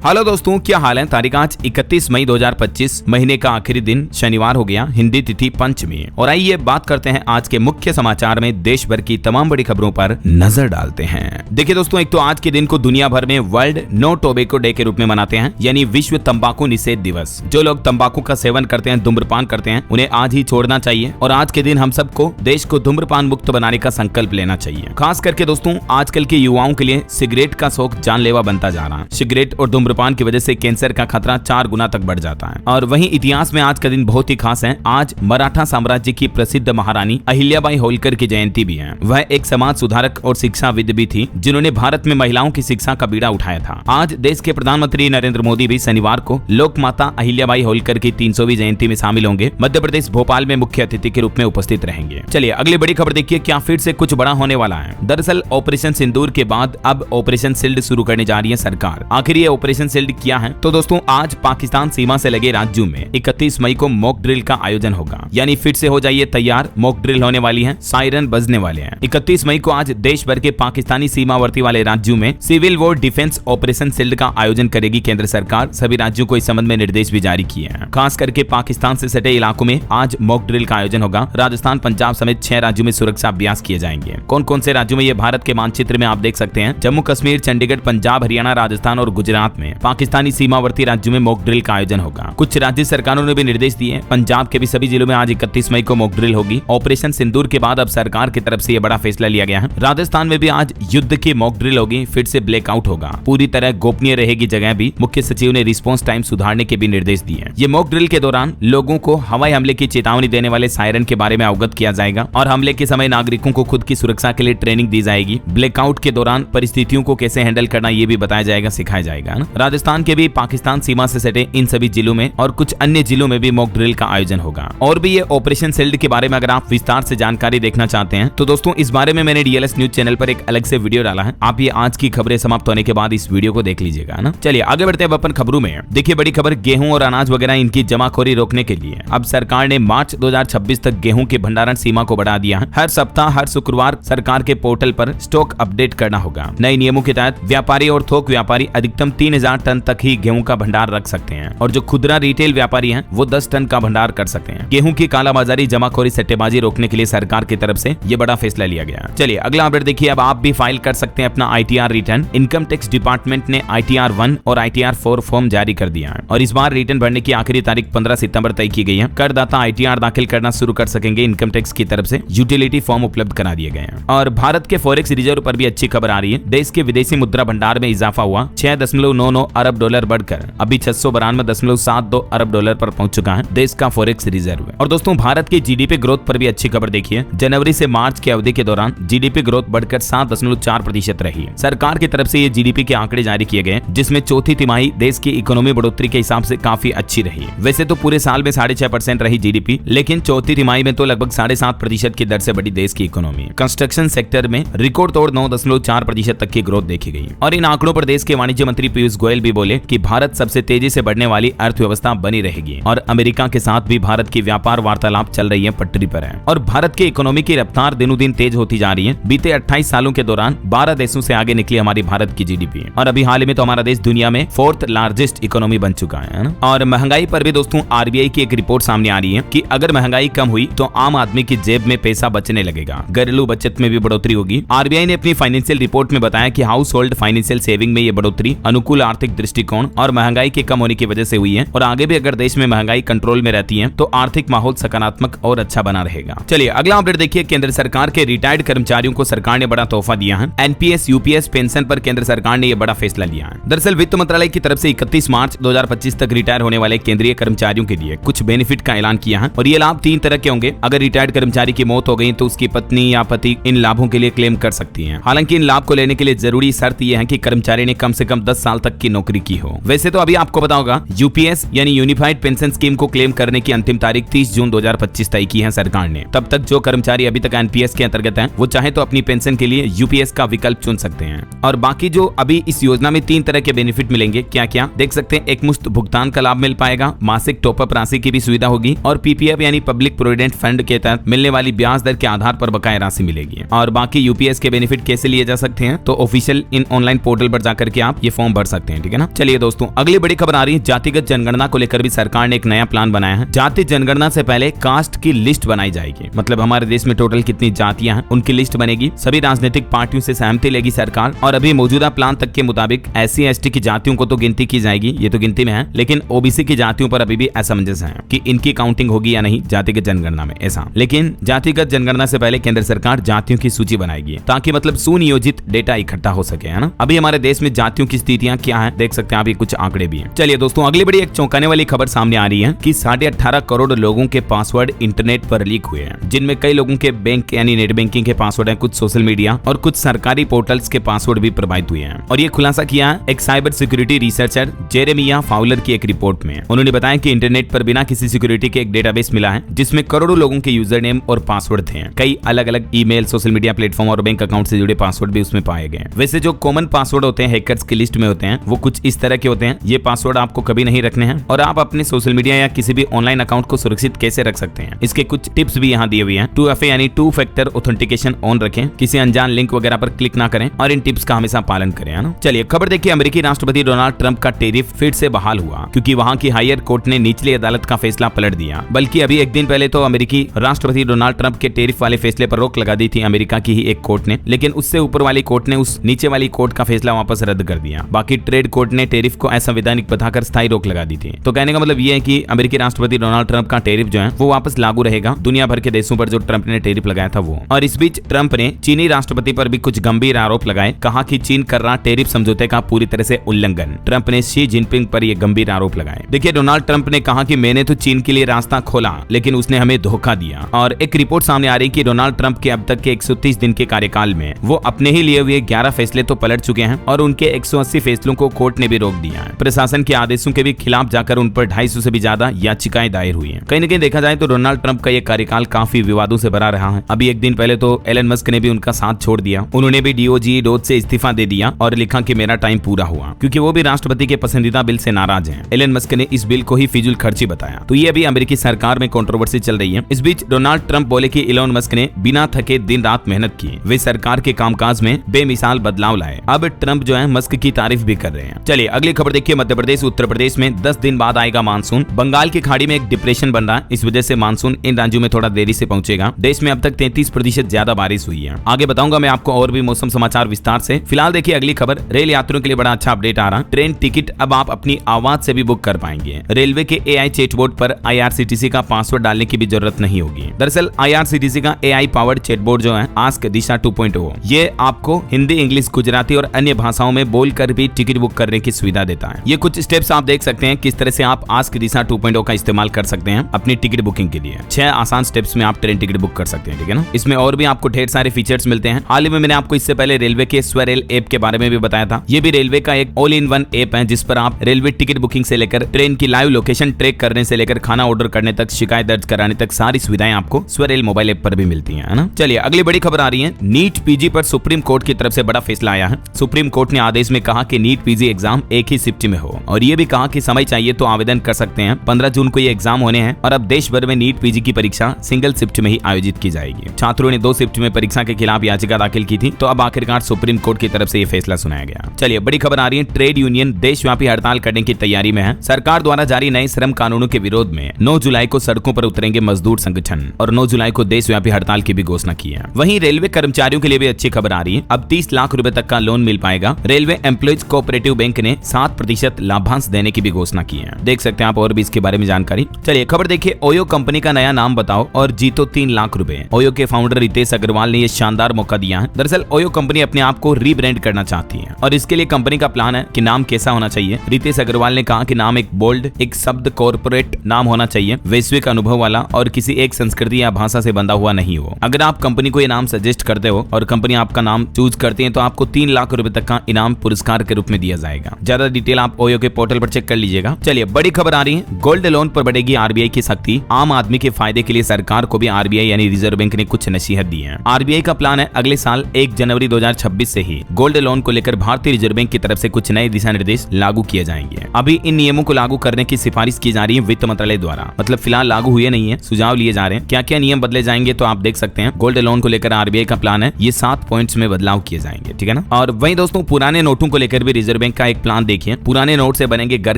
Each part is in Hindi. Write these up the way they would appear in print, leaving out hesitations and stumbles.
हेलो दोस्तों, क्या हाल है। तारीख आज 31 मई 2025, महीने का आखिरी दिन शनिवार हो गया, हिंदी तिथि पंचमी। और आइए बात करते हैं आज के मुख्य समाचार में देश भर की तमाम बड़ी खबरों पर नजर डालते हैं। देखिए दोस्तों, एक तो आज के दिन को दुनिया भर में वर्ल्ड नो टोबैको डे के रूप में मनाते हैं, यानी विश्व तंबाकू निषेध दिवस। जो लोग तंबाकू का सेवन करते हैं, धूम्रपान करते हैं, उन्हें आज ही छोड़ना चाहिए। और आज के दिन हम सबको देश को धूम्रपान मुक्त बनाने का संकल्प लेना चाहिए। खास करके दोस्तों, आजकल के युवाओं के लिए सिगरेट का शौक जानलेवा बनता जा रहा है। सिगरेट और धूम्रपान की वजह से कैंसर का खतरा 4 गुना तक बढ़ जाता है। और वहीं इतिहास में आज का दिन बहुत ही खास है। आज मराठा साम्राज्य की प्रसिद्ध महारानी अहिल्याबाई होलकर की जयंती भी है। वह एक समाज सुधारक और शिक्षाविद भी थी, जिन्होंने भारत में महिलाओं की शिक्षा का बीड़ा उठाया था। आज देश के प्रधानमंत्री नरेंद्र मोदी भी शनिवार को लोक माता अहिल्याबाई होलकर की 300वीं जयंती में शामिल होंगे। मध्य प्रदेश भोपाल में मुख्य अतिथि के रूप में उपस्थित रहेंगे। चलिए अगली बड़ी खबर देखिए, क्या फिर से कुछ बड़ा होने वाला है। दरअसल ऑपरेशन सिंदूर के बाद अब ऑपरेशन शील्ड शुरू करने जा रही है सरकार। आखिर ये ऑपरेशन शील्ड क्या है? तो दोस्तों, आज पाकिस्तान सीमा से लगे राज्यों में 31 मई को मॉक ड्रिल का आयोजन होगा, यानी फिर से हो जाइए तैयार। मॉक ड्रिल होने वाली है, सायरन बजने वाले हैं। 31 मई को आज देश भर के पाकिस्तानी सीमावर्ती वाले राज्यों में civil war defence operation shield का आयोजन करेगी केंद्र सरकार। सभी राज्यों को इस संबंध में निर्देश भी जारी किए हैं। खास करके पाकिस्तान से सटे इलाकों में आज मॉक ड्रिल का आयोजन होगा। राजस्थान, पंजाब समेत 6 राज्यों में सुरक्षा अभ्यास किए जाएंगे। कौन कौन से राज्यों में ये भारत के मानचित्र में आप देख सकते हैं। जम्मू कश्मीर, चंडीगढ़, पंजाब, हरियाणा, राजस्थान और गुजरात में पाकिस्तानी सीमावर्ती राज्यों में मॉक ड्रिल का आयोजन होगा। कुछ राज्य सरकारों ने भी निर्देश दिए। पंजाब के भी सभी जिलों में आज 31 मई को मॉक ड्रिल होगी। ऑपरेशन सिंदूर के बाद अब सरकार की तरफ से यह बड़ा फैसला लिया गया है। राजस्थान में भी आज युद्ध की मॉक ड्रिल होगी। फिर से ब्लैकआउट होगा। पूरी तरह गोपनीय रहेगी जगह भी। मुख्य सचिव ने रिस्पॉन्स टाइम सुधारने के भी निर्देश दिए। ये मॉक ड्रिल के दौरान लोगों को हवाई हमले की चेतावनी देने वाले सायरन के बारे में अवगत किया जाएगा और हमले के समय नागरिकों को खुद की सुरक्षा के लिए ट्रेनिंग दी जाएगी। ब्लैकआउट के दौरान परिस्थितियों को कैसे हैंडल करना ये भी बताया जाएगा, सिखाया जाएगा। राजस्थान के भी पाकिस्तान सीमा से सटे इन सभी जिलों में और कुछ अन्य जिलों में भी मॉक ड्रिल का आयोजन होगा। और भी ये ऑपरेशन शील्ड के बारे में अगर आप विस्तार से जानकारी देखना चाहते हैं तो दोस्तों, इस बारे में मैंने डीएलएस न्यूज चैनल पर एक अलग से वीडियो डाला है। आप ये आज की खबरें समाप्त होने के बाद इस वीडियो को देख लीजिएगा ना। चलिए आगे बढ़ते हैं अपन खबरों में। देखिए बड़ी खबर, गेहूं और अनाज वगैरह इनकी जमाखोरी रोकने के लिए अब सरकार ने मार्च 2026 तक गेहूं की भंडारण सीमा को बढ़ा दिया है। हर सप्ताह हर शुक्रवार सरकार के पोर्टल पर स्टॉक अपडेट करना होगा। नए नियमों के तहत व्यापारी और थोक व्यापारी अधिकतम 3000 टन तक ही गेहूं का भंडार रख सकते हैं और जो खुदरा रिटेल व्यापारी हैं वो 10 टन का भंडार कर सकते हैं। गेहूं की कालाबाजारी, जमाखोरी, सट्टेबाजी रोकने के लिए सरकार की तरफ से ये बड़ा फैसला लिया गया। चलिए अगला अपडेट देखिए, अब आप भी फाइल कर सकते हैं अपना ITR return. Income tax department ने ITR 1 और ITR 4 फॉर्म जारी कर दिया है और इस बार रिटर्न भरने की आखिरी तारीख 15 सितंबर तय की गई है। करदाता ITR दाखिल करना शुरू कर सकेंगे। इनकम टैक्स की तरफ से यूटिलिटी फॉर्म उपलब्ध करा दिए गए हैं। और भारत के फॉरेक्स रिजर्व पर भी अच्छी खबर आ रही है। देश के विदेशी मुद्रा भंडार में इजाफा हुआ। 6.99 अरब डॉलर बढ़कर अभी 692.72 अरब डॉलर पर पहुंच चुका है देश का फॉरेक्स रिजर्व। और दोस्तों, भारत की जीडीपी ग्रोथ पर भी अच्छी खबर देखिए। जनवरी से मार्च की अवधि के दौरान जीडीपी ग्रोथ बढ़कर 7.4% रही। सरकार की तरफ से ये जीडीपी के आंकड़े जारी किए गए, जिसमें चौथी तिमाही देश की इकोनॉमी बढ़ोतरी के हिसाब से काफी अच्छी रही। वैसे तो पूरे साल में 6.5% रही जीडीपी, लेकिन चौथी तिमाही में तो लगभग 7.5% की दर से बढ़ी देश की इकोनॉमी। कंस्ट्रक्शन सेक्टर में रिकॉर्ड तोड़ 9.4% तक की ग्रोथ देखी गई। और इन आंकड़ों पर देश के वाणिज्य मंत्री पीयूष गोयल भी बोले कि भारत सबसे तेजी से बढ़ने वाली अर्थव्यवस्था बनी रहेगी और अमेरिका के साथ भी भारत की व्यापार वार्तालाप चल रही है, पटरी पर है। और भारत की इकोनॉमी की रफ्तार दिनों दिन तेज होती जा रही है। बीते 28 सालों के दौरान 12 देशों से आगे निकली हमारी भारत की जीडीपी और अभी हाल ही में तो हमारा देश दुनिया में 4th लार्जेस्ट इकोनॉमी बन चुका है ना। और महंगाई पर भी दोस्तों, RBI की एक रिपोर्ट सामने आ रही है कि अगर महंगाई कम हुई तो आम आदमी की जेब में पैसा बचने लगेगा। घरेलू बचत में भी बढ़ोतरी होगी। RBI ने अपनी फाइनेंशियल रिपोर्ट में बताया कि हाउस होल्ड फाइनेंशियल सेविंग में ये बढ़ोतरी अनुकूल आर्थिक दृष्टिकोण और महंगाई के कम होने की वजह से हुई है और आगे भी अगर देश में महंगाई कंट्रोल में रहती है तो आर्थिक माहौल सकारात्मक और अच्छा बना रहेगा। चलिए अगला अपडेट देखिए, केंद्र सरकार के रिटायर्ड कर्मचारियों को सरकार ने बड़ा तोहफा दिया है। NPS UPS पेंशन पर केंद्र सरकार ने यह बड़ा फैसला लिया है। दरअसल वित्त मंत्रालय की तरफ से 31 मार्च 2025 तक रिटायर होने वाले केंद्रीय कर्मचारियों के लिए कुछ बेनिफिट का ऐलान किया है और ये लाभ 3 तरह के होंगे। अगर रिटायर्ड कर्मचारी की मौत हो गई तो उसकी पत्नी या पति इन लाभों के लिए क्लेम कर सकती है। हालांकि इन लाभ को लेने के लिए जरूरी शर्त यह है कि कर्मचारी ने कम से कम 10 साल तक की नौकरी की हो। वैसे तो अभी आपको पता होगा, यूपीएस यानी यूनिफाइड पेंशन स्कीम को क्लेम करने की अंतिम तारीख 30 जून 2025 तय की है सरकार ने। तब तक जो कर्मचारी अभी तक एनपीएस के अंतर्गत हैं, वो चाहे तो अपनी पेंशन के लिए यूपीएस का विकल्प चुन सकते हैं। और बाकी जो अभी इस योजना में 3 तरह के बेनिफिट मिलेंगे, क्या क्या देख सकते हैं। एक मुफ्त भुगतान का लाभ मिल पाएगा, मासिक टॉपअप राशि की भी सुविधा होगी और पीपीएफ यानी पब्लिक प्रोविडेंट फंड के तहत मिलने वाली ब्याज दर के आधार पर बकाया राशि मिलेगी। और बाकी यूपीएस के बेनिफिट कैसे लिए जा सकते हैं, तो ऑफिशियल इन ऑनलाइन पोर्टल पर जाकर के आप ये फॉर्म भर सकते हैं। सकते हैं, ठीक है ना। चलिए दोस्तों, अगली बड़ी खबर आ रही है जातिगत जनगणना को लेकर भी सरकार ने एक नया प्लान बनाया है। जाति जनगणना से पहले कास्ट की लिस्ट बनाई जाएगी, मतलब हमारे देश में टोटल कितनी जातियां हैं उनकी लिस्ट बनेगी। सभी राजनीतिक पार्टियों से सहमति लेगी सरकार, और अभी मौजूदा प्लान तक के मुताबिक SC/ST की जातियों को तो गिनती की जाएगी, ये तो गिनती में है, लेकिन OBC की जातियों पर अभी भी असमंजस है कि इनकी काउंटिंग होगी या नहीं जातिगत जनगणना में, ऐसा। लेकिन जातिगत जनगणना से पहले केंद्र सरकार जातियों की सूची बनाएगी ताकि मतलब सुनियोजित डेटा इकट्ठा हो सके, है ना। अभी हमारे देश में जातियों की स्थितियां क्या है देख सकते हैं आप, ये कुछ आंकड़े भी हैं। चलिए दोस्तों, अगली बड़ी एक चौंकाने वाली खबर सामने आ रही है कि 18.5 करोड़ लोगों के पासवर्ड इंटरनेट पर लीक हुए हैं, जिनमें कई लोगों के बैंक यानी नेट बैंकिंग के पासवर्ड है, कुछ सोशल मीडिया और कुछ सरकारी पोर्टल्स के पासवर्ड भी प्रभावित हुए हैं। और ये खुलासा किया है एक cyber security researcher Jeremiah Fowler की एक रिपोर्ट में। उन्होंने बताया कि इंटरनेट पर बिना किसी सिक्योरिटी के एक डेटाबेस मिला है जिसमें करोड़ों लोगों के यूजर नेम और पासवर्ड थे। कई अलग अलग ईमेल, सोशल मीडिया प्लेटफॉर्म और बैंक अकाउंट से जुड़े पासवर्ड भी उसमें पाए गए। वैसे जो कॉमन पासवर्ड होते हैं हैकर्स की लिस्ट में होते हैं वो कुछ इस तरह के होते हैं। ये पासवर्ड आपको कभी नहीं रखने हैं, और आप अपने सोशल मीडिया या किसी भी ऑनलाइन अकाउंट को सुरक्षित कैसे रख सकते हैं इसके कुछ टिप्स भी यहाँ दिए हुए हैं। 2FA यानी 2 फैक्टर ऑथेंटिकेशन ऑन रखें, किसी अनजान लिंक वगैरह पर क्लिक ना करें और इन टिप्स का हमेशा पालन करें, है ना। चलिए खबर देखिए, अमेरिकी राष्ट्रपति डोनाल्ड ट्रंप का टैरिफ फिर से बहाल हुआ क्योंकि वहां की हायर कोर्ट ने निचली अदालत का फैसला पलट दिया। बल्कि अभी एक दिन पहले तो अमेरिकी राष्ट्रपति डोनाल्ड ट्रंप के टैरिफ वाले फैसले पर रोक लगा दी थी अमेरिका की ही एक कोर्ट ने, लेकिन उससे ऊपर वाली कोर्ट ने उस नीचे वाली कोर्ट का फैसला वापस रद्द कर दिया। बाकी ट्रेड कोर्ट ने टैरिफ को असंवैधानिक बताकर स्थायी रोक लगा दी थी। तो कहने का मतलब ये है कि अमेरिकी राष्ट्रपति डोनाल्ड ट्रंप का टैरिफ जो है वो वापस लागू रहेगा दुनिया भर के देशों पर जो ट्रंप ने टैरिफ लगाया था वो। और इस बीच ट्रंप ने चीनी राष्ट्रपति पर भी कुछ गंभीर आरोप लगाए, कहा कि चीन कर रहा टैरिफ समझौते का पूरी तरह से उल्लंघन। ट्रंप ने शी जिनपिंग पर ये गंभीर आरोप लगाए। देखिए, डोनाल्ड ट्रंप ने कहा कि मैंने तो चीन के लिए रास्ता खोला लेकिन उसने हमें धोखा दिया। और एक रिपोर्ट सामने आ रही कि डोनाल्ड ट्रंप के अब तक के 130 दिन के कार्यकाल में वो अपने ही लिए हुए 11 फैसले तो पलट चुके हैं और उनके 180 फैसलों को कोर्ट ने भी रोक दिया है। प्रशासन के आदेशों के भी खिलाफ जाकर उन पर 250 से भी ज्यादा याचिकाएं दायर हुई हैं। कहीं न कहीं देखा जाए तो डोनाल्ड ट्रंप का ये कार्यकाल काफी विवादों से भरा रहा है। अभी एक दिन पहले तो एलन मस्क ने भी उनका साथ छोड़ दिया, उन्होंने भी DOJ डोज से इस्तीफा दे दिया और लिखा कि मेरा टाइम पूरा हुआ, क्योंकि वो भी राष्ट्रपति के पसंदीदा बिल से नाराज हैं। एलन मस्क ने इस बिल को ही फिजूल खर्ची बताया। तो ये अभी अमेरिकी सरकार में कंट्रोवर्सी चल रही है। इस बीच डोनाल्ड ट्रंप बोले कि एलन मस्क ने बिना थके दिन रात मेहनत की, वे सरकार के कामकाज में बेमिसाल बदलाव लाए। अब ट्रंप जो है मस्क की तारीफ भी कर रहे हैं। चलिए अगली खबर देखिए, मध्य प्रदेश उत्तर प्रदेश में 10 दिन बाद आएगा मानसून। बंगाल की खाड़ी में एक डिप्रेशन बन रहा है, इस वजह से मानसून इन राज्यों में थोड़ा देरी से पहुंचेगा। देश में अब तक 33% ज्यादा बारिश हुई है। आगे बताऊंगा मैं आपको और भी मौसम समाचार विस्तार से। फिलहाल देखिए अगली खबर, रेल यात्रियों के लिए बड़ा अच्छा अपडेट आ रहा है। ट्रेन टिकट अब आप अपनी आवाज से भी बुक कर पाएंगे। रेलवे के AI चैटबॉट पर IRCTC का पासवर्ड डालने की भी जरूरत नहीं होगी। दरअसल IRCTC का AI पावर्ड चैटबॉट जो है आस्क दिशा 2.0, ये आपको हिंदी, इंग्लिश, गुजराती और अन्य भाषाओं में बोलकर भी टिकट बुक करने की सुविधा देता है। ये कुछ स्टेप्स आप देख सकते हैं किस तरह से आप आस्क दिशा 2.0 का इस्तेमाल कर सकते हैं अपनी टिकट बुकिंग के लिए। 6 आसान स्टेप्स में आप ट्रेन टिकट बुक कर सकते हैं, ठीक है ना। इसमें और भी आपको ढेर सारे फीचर्स मिलते हैं। हाल ही में मैंने आपको इससे पहले रेलवे के स्वरेल ऐप के बारे में भी बताया था। ये भी रेलवे का एक ऑल इन वन ऐप है जिस पर आप रेलवे टिकट बुकिंग से लेकर ट्रेन की लाइव लोकेशन ट्रैक करने से लेकर खाना ऑर्डर करने तक, शिकायत दर्ज कराने तक सारी सुविधाएं आपको स्वरेल मोबाइल ऐप पर भी मिलती है ना। चलिए अगली बड़ी खबर आ रही है, नीट PG पर सुप्रीम कोर्ट की तरफ से बड़ा फैसला आया है। सुप्रीम कोर्ट ने आदेश में कहा कि नीट PG एग्जाम एक ही शिफ्ट में हो, और ये भी कहा कि समय चाहिए तो आवेदन कर सकते हैं। 15 जून को ये एग्जाम होने हैं और अब देश भर में नीट PG की परीक्षा सिंगल शिफ्ट में ही आयोजित की जाएगी। छात्रों ने 2 शिफ्ट में परीक्षा के खिलाफ याचिका दाखिल की थी, तो अब आखिरकार सुप्रीम कोर्ट की तरफ से ये फैसला सुनाया गया। चलिए बड़ी खबर आ रही है, ट्रेड यूनियन देशव्यापी हड़ताल करने की तैयारी में है। सरकार द्वारा जारी नए श्रम कानूनों के विरोध में 9 जुलाई को सड़कों पर उतरेंगे मजदूर संगठन, और 9 जुलाई को देशव्यापी हड़ताल की भी घोषणा की है। वहीं रेलवे कर्मचारियों के लिए भी अच्छी खबर आ रही है, अब 30 लाख रुपए तक का लोन मिल पाएगा। रेलवे एम्प्लॉइज कोऑपरेटिव बैंक ने 7% लाभांश देने की भी घोषणा की है। देख सकते हैं आप और भी इसके बारे में जानकारी। चलिए खबर देखिए, ओयो कंपनी का नया नाम बताओ और जीतो 3 लाख रुपए। ओयो के फाउंडर रितेश अग्रवाल ने यह शानदार मौका दिया है। दरअसल ओयो कंपनी अपने आप को रीब्रांड करना चाहती है और इसके लिए कंपनी का प्लान है कि नाम कैसा होना चाहिए। रितेश अग्रवाल ने कहा कि नाम एक बोल्ड, एक शब्द कॉर्पोरेट नाम होना चाहिए, वैश्विक अनुभव वाला और किसी एक संस्कृति या भाषा से बंधा हुआ नहीं हो। अगर आप कंपनी को ये नाम सजेस्ट करते हो और कंपनी आपका नाम चूज करती है तो आपको 3 लाख रुपए तक का इनाम पुरस्कार के रूप में दिया जाएगा। ज्यादा डिटेल आप ओयो के पोर्टल पर चेक कर लीजिएगा। चलिए बड़ी खबर आ रही है, गोल्ड लोन पर बढ़ेगी RBI की सख्ती। आम आदमी के फायदे के लिए सरकार को भी RBI यानी रिजर्व बैंक ने कुछ नसीहत दी है। RBI का प्लान है अगले साल 1 जनवरी 2026 से ही गोल्ड लोन को लेकर भारतीय रिजर्व बैंक की तरफ से कुछ नए दिशा निर्देश लागू किए जाएंगे। अभी इन नियमों को लागू करने की सिफारिश की जा रही है वित्त मंत्रालय द्वारा, मतलब फिलहाल लागू हुए नहीं है, सुझाव लिए जा रहे हैं। क्या क्या नियम बदले जाएंगे तो आप देख सकते हैं। गोल्ड लोन को लेकर RBI का प्लान है ये 7 पॉइंट्स में बदलाव किए जाएंगे, ठीक है ना। और वहीं दोस्तों पुराने नोटों को लेकर भी रिजर्व रिजर्व बैंक का एक प्लान देखिए, पुराने नोट से बनेंगे घर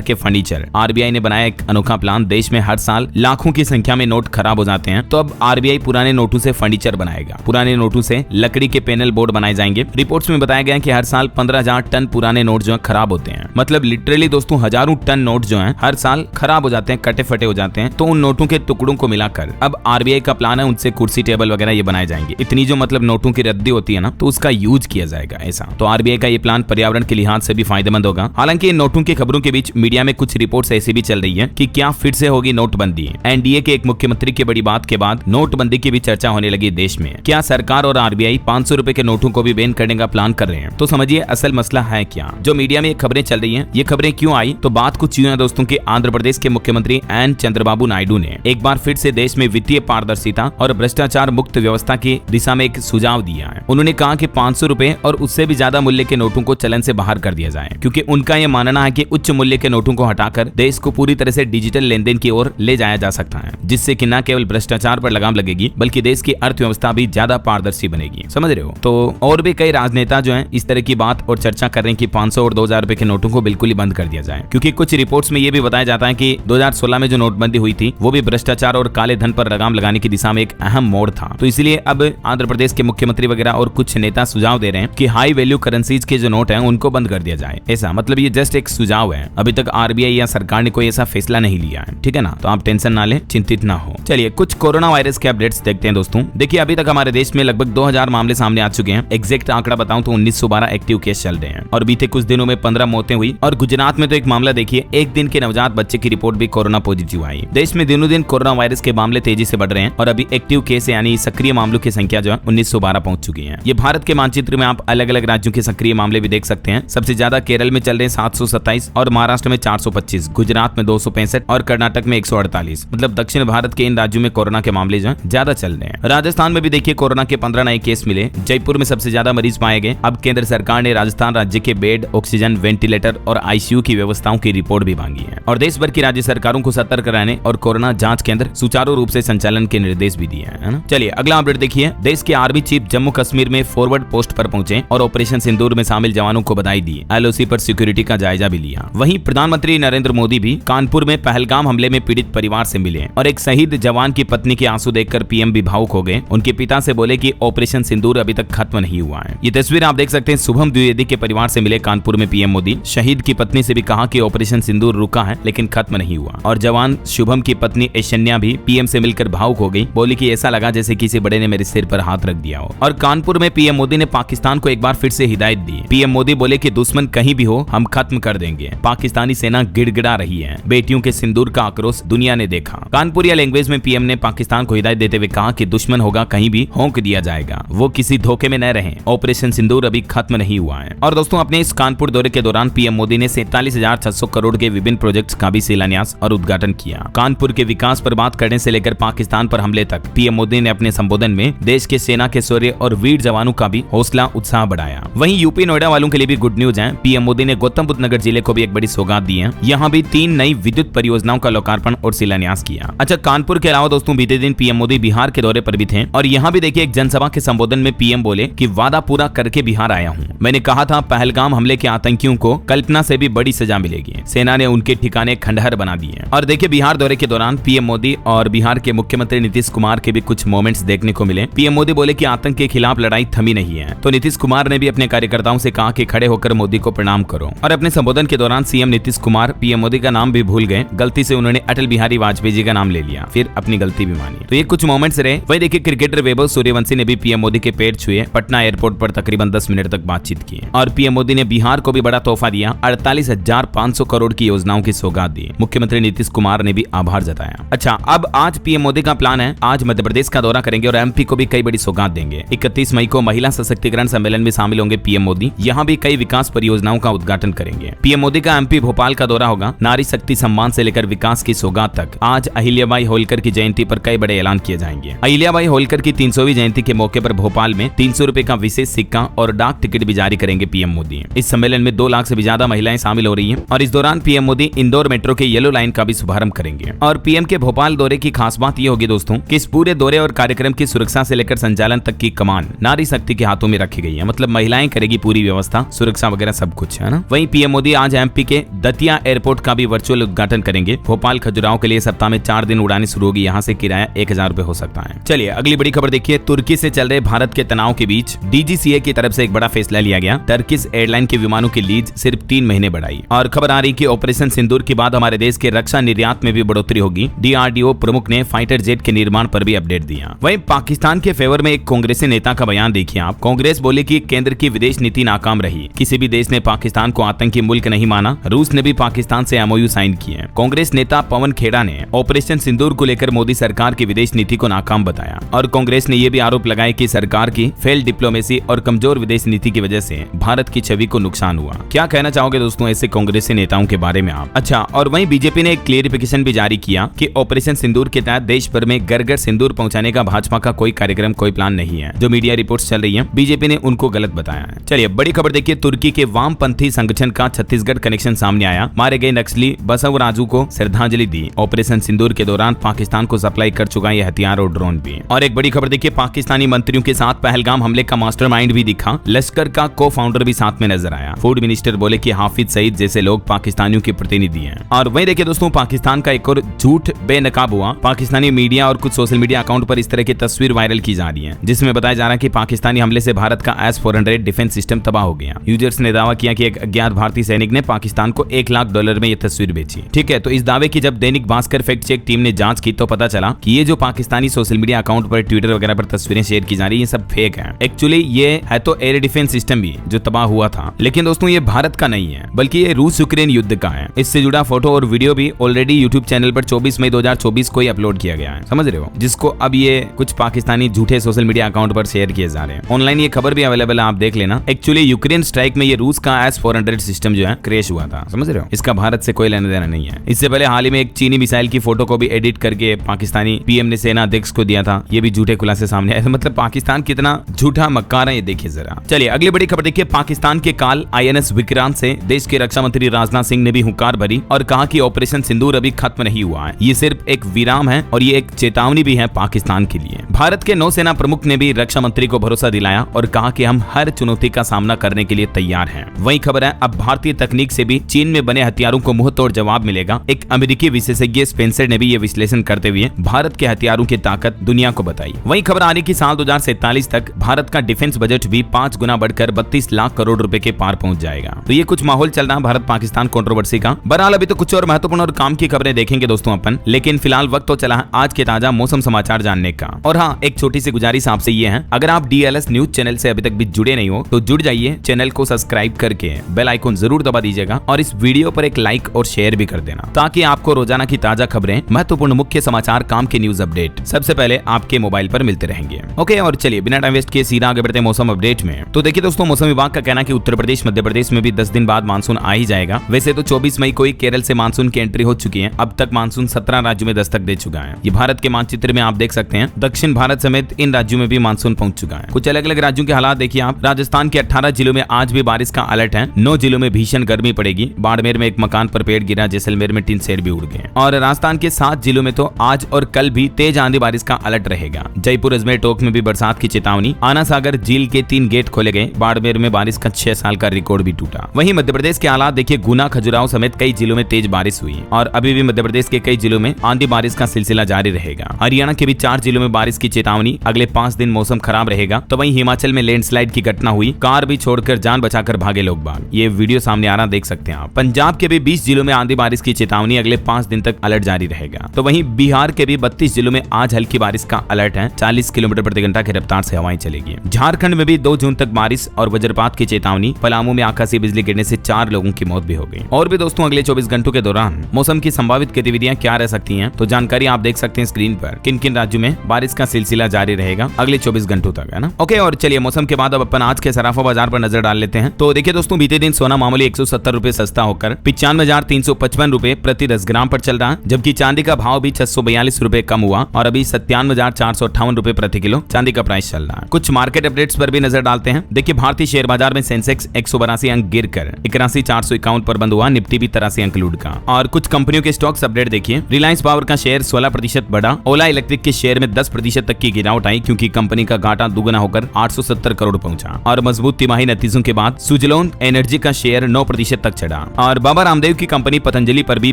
के फर्नीचर। आरबीआई ने बनाया एक अनोखा प्लान। देश में हर साल लाखों की संख्या में नोट खराब हो जाते हैं, तो अब आरबीआई पुराने नोटों से फर्नीचर बनाएगा। पुराने नोटों से लकड़ी के पैनल बोर्ड बनाए जाएंगे। रिपोर्ट्स में बताया गया कि हर साल 15,000 टन पुराने नोट जो है खराब होते हैं। मतलब लिटरली दोस्तों हजारों टन नोट जो हैं हर साल खराब हो जाते हैं, कटे फटे हो जाते हैं। तो उन नोटों के टुकड़ों को मिलाकर अब आरबीआई का प्लान है, उनसे कुर्सी टेबल वगैरह ये बनाए जाएंगे। इतनी जो मतलब नोटों की रद्दी होती है ना, तो उसका यूज किया जाएगा ऐसा। तो आरबीआई का ये प्लान पर्यावरण के लिहाज से भी फायदेमंद होगा। हालांकि इन नोटों की खबरों के बीच मीडिया में कुछ रिपोर्ट्स ऐसी भी चल रही है कि क्या फिर से होगी नोटबंदी। एनडीए के एक मुख्यमंत्री की बड़ी बात के बाद नोटबंदी की भी चर्चा होने लगी देश में। क्या सरकार और आरबीआई 500 रुपए के नोटों को भी बैन करने का प्लान कर रहे हैं? तो समझिए असल मसला है क्या। जो मीडिया में ये खबरें चल रही हैं, ये खबरें क्यों आई? तो बात कुछ यूं है दोस्तों कि आंध्र प्रदेश के मुख्यमंत्री एन चंद्रबाबू नायडू ने एक बार फिर से देश में वित्तीय पारदर्शिता और भ्रष्टाचार मुक्त व्यवस्था की दिशा में एक सुझाव दिया है। उन्होंने कहा कि 500 रुपए और उससे भी ज्यादा मूल्य के नोटों को चलन से बाहर कर दिया जाए, क्योंकि उनका यह मानना है कि उच्च मूल्य के नोटों को हटाकर देश को पूरी तरह से डिजिटल लेनदेन की ओर ले जाया जा सकता है, जिससे कि न केवल भ्रष्टाचार पर लगाम लगेगी बल्कि देश की अर्थव्यवस्था भी ज्यादा पारदर्शी बनेगी। समझ रहे हो? तो और भी कई राजनेता जो हैं इस तरह की बात और चर्चा कर रहे हैं कि 500 और 2000 रुपए के नोटों को बिल्कुल ही बंद कर दिया जाए, क्योंकि कुछ रिपोर्ट्स में यह भी बताया जाता है कि 2016 में जो नोटबंदी हुई थी वो भी भ्रष्टाचार और काले धन पर लगाम लगाने की दिशा में एक अहम मोड़ था। तो इसलिए अब आंध्र प्रदेश के मुख्यमंत्री वगैरह और कुछ नेता सुझाव दे रहे हैं कि हाई वैल्यू करेंसीज के जो नोट हैं उनको बंद कर दिया जाए। ऐसा मतलब ये जस्ट एक सुझाव है, अभी तक आरबीआई या सरकार ने कोई ऐसा फैसला नहीं लिया है, ठीक है ना। तो आप टेंशन ना लें, चिंतित ना हो। चलिए कुछ कोरोना वायरस के अपडेट्स देखते हैं दोस्तों। देखिए अभी तक हमारे देश में लगभग 2000 मामले सामने आ चुके हैं। एग्जैक्ट आंकड़ा बताऊं तो 1912 एक्टिव केस चल रहे हैं और बीते कुछ दिनों में 15 मौतें हुई। और गुजरात में तो एक मामला देखिए, एक दिन के नवजात बच्चे की रिपोर्ट भी कोरोना पॉजिटिव आई। देश में दिनों दिन कोरोना वायरस के मामले तेजी से बढ़ रहे हैं और अभी एक्टिव केस यानी सक्रिय मामलों की संख्या जो है 1912 पहुंच चुकी है। ये भारत के मानचित्र में आप अलग अलग राज्यों के सक्रिय मामले भी देख सकते हैं। सबसे ज्यादा केरल में चल रहे हैं 727 और महाराष्ट्र में 425, गुजरात में 265 और कर्नाटक में 148। मतलब दक्षिण भारत के इन राज्यों में कोरोना के मामले जो ज्यादा चल रहे हैं। राजस्थान में भी देखिए कोरोना के 15 नए केस मिले। जयपुर में सबसे ज्यादा मरीज पाए गए। अब केंद्र सरकार ने राजस्थान राज्य के बेड, ऑक्सीजन, वेंटिलेटर और आईसीयू की व्यवस्थाओं की रिपोर्ट भी मांगी है और देश भर की राज्य सरकारों को सतर्क रहने और कोरोना जांच केंद्र सुचारू रूप से संचालन के निर्देश भी दिए हैं, है ना। चलिए अगला अपडेट देखिए। देश के आर्मी चीफ जम्मू कश्मीर में फॉरवर्ड पोस्ट पर पहुंचे और ऑपरेशन सिंदूर में शामिल जवानों को बधाई दी। एलओसी पर सिक्योरिटी का जायजा भी लिया। वहीं प्रधानमंत्री नरेंद्र मोदी भी कानपुर में पहलगाम हमले में पीड़ित परिवार से मिले और एक शहीद जवान की पत्नी के आंसू देखकर पीएम भी भावुक हो गए। उनके पिता से बोले कि ऑपरेशन सिंदूर अभी तक खत्म नहीं हुआ है। ये तस्वीर आप देख सकते हैं। शुभम द्विवेदी के परिवार से मिले कानपुर में पीएम मोदी। शहीद की पत्नी से भी कहा कि ऑपरेशन सिंदूर रुका है लेकिन खत्म नहीं हुआ। और जवान शुभम की पत्नी ऐश्वर्या भी पीएम से मिलकर भावुक हो गई। बोली कि ऐसा लगा जैसे किसी बड़े ने मेरे सिर पर हाथ रख दिया हो। और कानपुर में पीएम मोदी ने पाकिस्तान को एक बार फिर से हिदायत दी। पीएम मोदी बोले कि दुश्मन कहीं भी हो हम खत्म कर देंगे। पाकिस्तानी सेना गिड़गिड़ा रही है। बेटियों के सिंदूर का आक्रोश दुनिया ने देखा। कानपुरिया लैंग्वेज में पीएम ने पाकिस्तान को हिदायत देते हुए कहा कि दुश्मन होगा कहीं भी होंक दिया जाएगा, वो किसी धोखे में न रहे। ऑपरेशन सिंदूर अभी खत्म नहीं हुआ है। और दोस्तों अपने इस कानपुर दौरे के दौरान पीएम मोदी ने 47,600 करोड़ के विभिन्न प्रोजेक्ट्स का भी शिलान्यास और उद्घाटन किया। कानपुर के विकास पर बात करने से लेकर पाकिस्तान पर हमले तक पीएम मोदी ने अपने संबोधन में देश के सेना के शौर्य और वीर जवानों का भी हौसला उत्साह बढ़ाया। वहीं यूपी नोएडा वालों के लिए भी गुड न्यूज है। पीएम मोदी ने गौतम बुद्ध नगर जिले को भी एक बड़ी सौगात दी है। यहाँ भी 3 नई विद्युत परियोजनाओं का लोकार्पण और शिलान्यास किया। अच्छा, कानपुर के अलावा दोस्तों बीते दिन पीएम मोदी बिहार के दौरे पर भी थे और यहाँ भी देखिए एक जनसभा के संबोधन में पीएम बोले कि वादा पूरा करके बिहार आया हूँ। मैंने कहा था पहलगाम हमले के आतंकियों को कल्पना से भी बड़ी सजा मिलेगी। सेना ने उनके ठिकाने खंडहर बना दिए। और देखिए बिहार दौरे के दौरान पीएम मोदी और बिहार के मुख्यमंत्री नीतीश कुमार के भी कुछ मोमेंट्स देखने को मिले। पीएम मोदी बोले कि आतंक के खिलाफ लड़ाई थमी नहीं है, तो नीतीश कुमार ने भी अपने कार्यकर्ताओं से कहा कि खड़े होकर मोदी को प्रणाम करो। और अपने संबोधन के दौरान सीएम नीतीश कुमार पीएम मोदी का नाम भी भूल गए। गलती से उन्होंने अटल बिहारी वाजपेयी जी का नाम ले लिया, फिर अपनी गलती भी मानी। तो ये कुछ मोमेंट्स रहे। वही देखिए क्रिकेटर वैभव सूर्यवंशी ने भी पीएम मोदी के पैर छुए, पटना एयरपोर्ट पर तकरीबन 10 मिनट तक बातचीत की। और पीएम मोदी ने बिहार को भी बड़ा तोहफा दिया। 48,500 करोड़ की योजनाओं की सौगात दी। मुख्यमंत्री नीतीश कुमार ने भी आभार जताया। अच्छा, अब आज पीएम मोदी का प्लान है आज मध्य प्रदेश का दौरा करेंगे और एमपी को भी कई बड़ी सौगात देंगे। 31 मई को महिला सशक्तिकरण सम्मेलन में शामिल होंगे पीएम मोदी। यहाँ भी कई विकास परियोजनाओं का उद्घाटन करेंगे। पीएम मोदी का एमपी भोपाल का दौरा होगा। नारी शक्ति सम्मान से लेकर विकास की सौगात तक। आज अहिल्याबाई होलकर की जयंती पर कई बड़े ऐलान किए जाएंगे। अहिल्याबाई होलकर की 300वीं जयंती के मौके पर भोपाल में 300 रुपए का विशेष सिक्का और डाक टिकट भी जारी करेंगे पीएम मोदी। इस सम्मेलन में 2 लाख से भी ज्यादा महिलाएं शामिल हो रही हैं और इस दौरान पीएम मोदी इंदौर मेट्रो के येलो लाइन का भी शुभारंभ करेंगे। और पीएम के भोपाल दौरे की खास बात यह होगी दोस्तों कि इस पूरे दौरे और कार्यक्रम की सुरक्षा से लेकर संचालन तक की कमान नारी शक्ति के हाथों में रखी गई है। मतलब महिलाएं करेगी पूरी व्यवस्था, सुरक्षा वगैरह सब सब कुछ, है ना। वहीं पीएम मोदी आज एमपी के दतिया एयरपोर्ट का भी वर्चुअल उद्घाटन करेंगे। भोपाल खजुराहो के लिए सप्ताह में 4 दिन उड़ानें शुरू होगी, यहाँ से किराया 1000 रुपए हो सकता है। चलिए अगली बड़ी खबर देखिए। तुर्की से चल रहे भारत के तनाव के बीच डीजीसीए की तरफ से एक बड़ा फैसला लिया गया। टर्किश एयरलाइन के विमानों की लीज सिर्फ 3 महीने बढ़ाई। और खबर आ रही कि ऑपरेशन सिंदूर के बाद हमारे देश के रक्षा निर्यात में भी बढ़ोतरी होगी। डीआरडीओ प्रमुख ने फाइटर जेट के निर्माण पर भी अपडेट दिया। वहीं पाकिस्तान के फेवर में एक कांग्रेसी नेता का बयान देखिए आप। कांग्रेस बोले कि केंद्र की विदेश नीति नाकाम रही, किसी भी देश ने पाकिस्तान को आतंकी मुल्क नहीं माना। रूस ने भी पाकिस्तान से एमओयू साइन किए। कांग्रेस नेता पवन खेड़ा ने ऑपरेशन सिंदूर को लेकर मोदी सरकार की विदेश नीति को नाकाम बताया और कांग्रेस ने यह भी आरोप लगाया कि सरकार की फेल डिप्लोमेसी और कमजोर विदेश नीति की वजह से भारत की छवि को नुकसान हुआ। क्या कहना चाहोगे दोस्तों ऐसे कांग्रेसी नेताओं के बारे में आप? अच्छा, और वहीं बीजेपी ने एक क्लियरिफिकेशन भी जारी किया कि ऑपरेशन सिंदूर के तहत देश भर में घर घर सिंदूर पहुंचाने का भाजपा का कोई कार्यक्रम, कोई प्लान नहीं है। जो मीडिया रिपोर्ट्स चल रही है, बीजेपी ने उनको गलत बताया है। चलिए बड़ी खबर देखिए। तुर्की के वामपंथी संगठन का छत्तीसगढ़ कनेक्शन सामने आया। मारे गए नक्सली बसव राजू को श्रद्धांजलि दी। ऑपरेशन सिंदूर के दौरान पाकिस्तान को सप्लाई कर चुका ये हथियार और ड्रोन भी। और एक बड़ी खबर देखिए, पाकिस्तानी मंत्रियों के साथ पहलगाम हमले का मास्टरमाइंड भी दिखा। लश्कर का को फाउंडर भी साथ में नजर आया। फूड मिनिस्टर बोले कि हाफिज सईद जैसे लोग पाकिस्तानियों के प्रतिनिधि हैं। और वहीं देखिए दोस्तों, पाकिस्तान का एक और झूठ बेनकाब हुआ। पाकिस्तानी मीडिया और कुछ सोशल मीडिया अकाउंट पर इस तरह की तस्वीर वायरल की जा रही है, जिसमें बताया जा रहा है कि पाकिस्तानी हमले से भारत का S-400 डिफेंस सिस्टम तबाह हो गया। यूजर्स ने दावा किया कि एक अज्ञात भारतीय सैनिक ने पाकिस्तान को $1 लाख में यह तस्वीर बेची। ठीक है, तो इस दावे की जब Dainik Bhaskar fact check team ने जांच की तो पता चला कि ये जो पाकिस्तानी सोशल मीडिया अकाउंट पर, ट्विटर वगैरह पर तस्वीरें शेयर की जा रही है, ये सब फेक है। एक्चुअली ये है तो एयर डिफेंस सिस्टम भी जो तबाह हुआ था, लेकिन दोस्तों ये भारत का नहीं है, बल्कि ये रूस यूक्रेन युद्ध का है। इससे जुड़ा फोटो और वीडियो भी ऑलरेडी यूट्यूब चैनल पर 24 मई 2024 को ही अपलोड किया गया है, समझ रहे हो, जिसको अब ये कुछ पाकिस्तानी झूठे सोशल मीडिया अकाउंट पर शेयर किए जा रहे हैं। ऑनलाइन ये खबर भी अवेलेबल है, आप देख लेना। एक्चुअली यूक्रेन स्ट्राइक में ये रूस का S-400 सिस्टम जो है क्रैश हुआ था, समझ रहे हो। इसका भारत से कोई लेना देना नहीं है। इससे पहले हाल ही में एक चीनी मिसाइल की फोटो को भी एडिट करके पाकिस्तानी पीएम ने सेना अध्यक्ष को दिया था। ये भी झूठे खुलासे सामने आए। मतलब पाकिस्तान कितना झूठा मक्कार है ये देखिए जरा। चलिए अगली बड़ी खबर देखिए। पाकिस्तान के काल INS विक्रांत से देश के रक्षा मंत्री राजनाथ सिंह ने भी हुंकार भरी और कहा कि ऑपरेशन सिंदूर अभी खत्म नहीं हुआ है, ये सिर्फ एक विराम है और ये एक चेतावनी भी है पाकिस्तान के लिए। भारत के नौसेना प्रमुख ने भी रक्षा मंत्री को भरोसा दिलाया और कहा कि हम हर चुनौती का सामना करने के लिए तैयार हैं। वही खबर है, अब भारतीय तकनीक से भी चीन में बने हथियारों को मुंहतोड़ जवाब मिलेगा। एक अमेरिकी विशेषज्ञ स्पेंसर ने भी ये विश्लेषण करते हुए भारत के हथियारों की ताकत दुनिया को बताई। वही खबर आ रही कि साल 2047 तक भारत का डिफेंस बजट भी 5 गुना बढ़कर 32 लाख करोड़ रुपए के पार पहुंच जाएगा। तो ये कुछ माहौल चल रहा है भारत पाकिस्तान कंट्रोवर्सी का। बहरहाल अभी तो कुछ और महत्वपूर्ण और काम की खबरें देखेंगे दोस्तों अपन, लेकिन फिलहाल वक्त तो चला है आज के ताजा मौसम समाचार जानने का। और हाँ, एक छोटी सी गुजारिश आपसे ये है, अगर आप DLS न्यूज चैनल से अभी तक भी जुड़े नहीं हो तो जुड़ जाइए, चैनल को सब्सक्राइब करके बेल आइकन जरूर दबा दीजिएगा और इस वीडियो पर एक लाइक और शेयर भी कर देना, ताकि आपको रोजाना की ताजा खबरें, महत्वपूर्ण मुख्य समाचार, काम के न्यूज अपडेट सबसे पहले आपके मोबाइल पर मिलते रहेंगे। ओके, और चलिए बिना टाइम वेस्ट किए सीधा आगे बढ़ते मौसम अपडेट में। तो देखिए दोस्तों, मौसम विभाग का कहना है कि उत्तर प्रदेश मध्य प्रदेश में भी 10 दिन बाद मानसून आ ही जाएगा। वैसे तो 24 मई को ही केरल से मानसून की एंट्री हो चुकी है। अब तक मानसून 17 राज्यों में दस्तक दे चुका है। ये भारत के मानचित्र में आप देख सकते हैं, दक्षिण भारत समेत इन राज्यों में भी मानसून पहुंच चुका है। कुछ अलग अलग राज्यों के हालात देखिए आप। राजस्थान के 18 जिलों में आज भी बारिश का अलर्ट है। 9 जिलों में भीषण गर्मी पड़ेगी। बाड़मेर में एक मकान पर पेड़ गिरा, जैसलमेर में टीन शेड भी उड़ गए। और राजस्थान के 7 जिलों में तो आज और कल भी तेज आंधी बारिश का अलर्ट रहेगा। जयपुर, अजमेर, टोंक में भी बरसात की चेतावनी। आना सागर झील के 3 गेट खोले गए। बाड़मेर में बारिश का 6 साल का रिकॉर्ड भी टूटा। वहीं मध्य प्रदेश के हालात देखिए, गुना, खजुराहो समेत कई जिलों में तेज बारिश हुई और अभी भी मध्य प्रदेश के कई जिलों में आंधी बारिश का सिलसिला जारी रहेगा। हरियाणा के भी 4 जिलों में बारिश की चेतावनी। अगले 5 दिन मौसम खराब रहेगा। तो वहीं हिमाचल में लैंडस्लाइड की घटना हुई, कार भी छोड़कर जान बचाकर भागे लोग बाग। ये वीडियो सामने आ रहा देख सकते हैं आप। पंजाब के भी 20 जिलों में आंधी बारिश की चेतावनी। अगले 5 दिन तक अलर्ट जारी रहेगा। तो वहीं बिहार के भी 32 जिलों में आज हल्की बारिश का अलर्ट है। 40 किलोमीटर प्रति घंटा की रफ्तार से हवाएं चलेगी। झारखंड में भी 2 जून तक बारिश और वज्रपात की चेतावनी। पलामू में आकाशीय बिजली गिरने से 4 लोगों की मौत भी हो गई। और भी दोस्तों अगले 24 घंटों के दौरान मौसम की संभावित गतिविधियां क्या रह सकती हैं, तो जानकारी आप देख सकते हैं स्क्रीन पर। किन किन राज्यों में बारिश का सिलसिला जारी रहेगा अगले 24 घंटों तक, है ना। ओके, और चलिए मौसम के बाद अब अपन आज के सराफा बाजार पर नजर डाल लेते हैं। तो देखिए दोस्तों, बीते दिन सोना मामूली 170 रुपए सस्ता होकर 95,355 रुपए प्रति 10 ग्राम पर चल रहा है, जबकि चांदी का भाव भी 642 रुपए कम हुआ और अभी 97,458 रुपए प्रति किलो चांदी का प्राइस चल रहा है। कुछ मार्केट अपडेट्स पर भी नजर डालते हैं। देखिए, भारतीय शेयर बाजार में सेंसेक्स 182 अंक गिरकर 81,451 पर बंद हुआ। निफ्टी भी 83 अंक लूट का। और कुछ कंपनियों के स्टॉक्स अपडेट देखिए। रिलायंस पावर का शेयर 16% बढ़ा। ओला इलेक्ट्रिक के शेयर में 10% तक की गिरावट आई, क्योंकि कंपनी का घाटा दुगना होकर 870 करोड़ पहुंचा। और मजबूत तिमाही नतीजों के बाद सुजलोन एरोन एनर्जी का शेयर 9% तक चढ़ा। और बाबा रामदेव की कंपनी पतंजलि पर भी